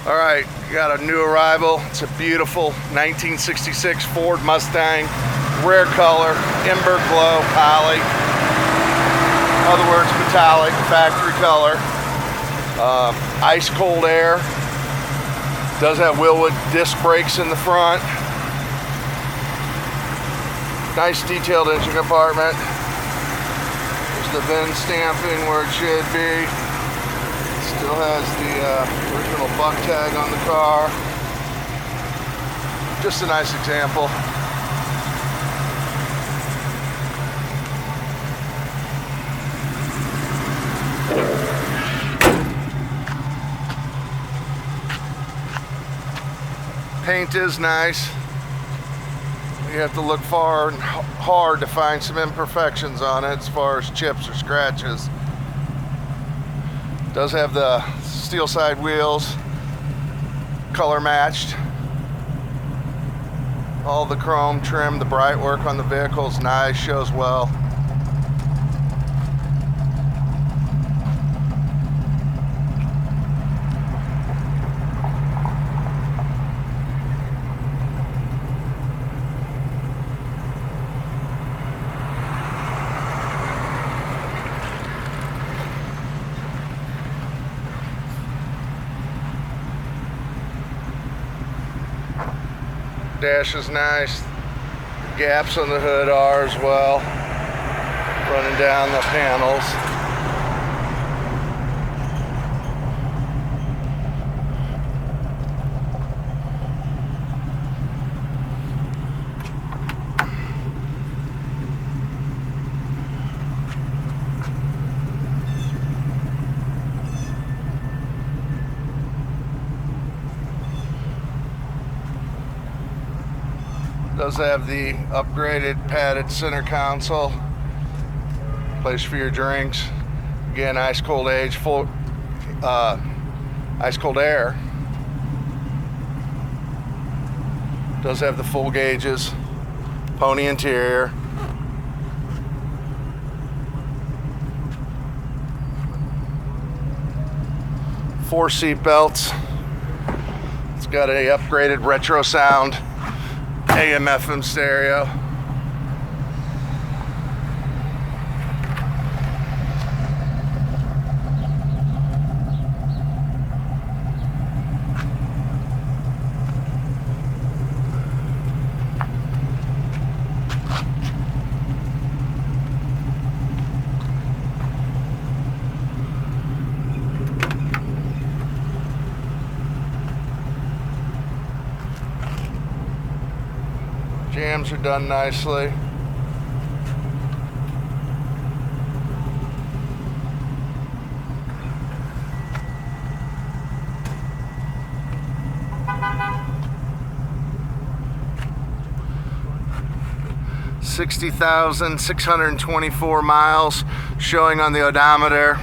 All right, got a new arrival. It's a beautiful 1966 Ford Mustang, rare color, Emberglo Poly. In other words, metallic, factory color. Ice cold air. Does have Wilwood disc brakes in the front. Nice detailed engine compartment. There's the VIN stamping where it should be. Still has the original buck tag on the car. Just a nice example. Paint is nice. You have to look far and hard to find some imperfections on it as far as chips or scratches. Does have the steel side wheels, color matched. All the chrome trim, the bright work on the vehicle is nice, shows well. Dash is nice. Gaps on the hood are as well. Running down the panels. Does have the upgraded padded center console, place for your drinks. Again, ice cold age, full ice cold air. Does have the full gauges, pony interior. Four seat belts. It's got a upgraded retro sound. AM FM stereo. Jams are done nicely. $60,624 miles showing on the odometer.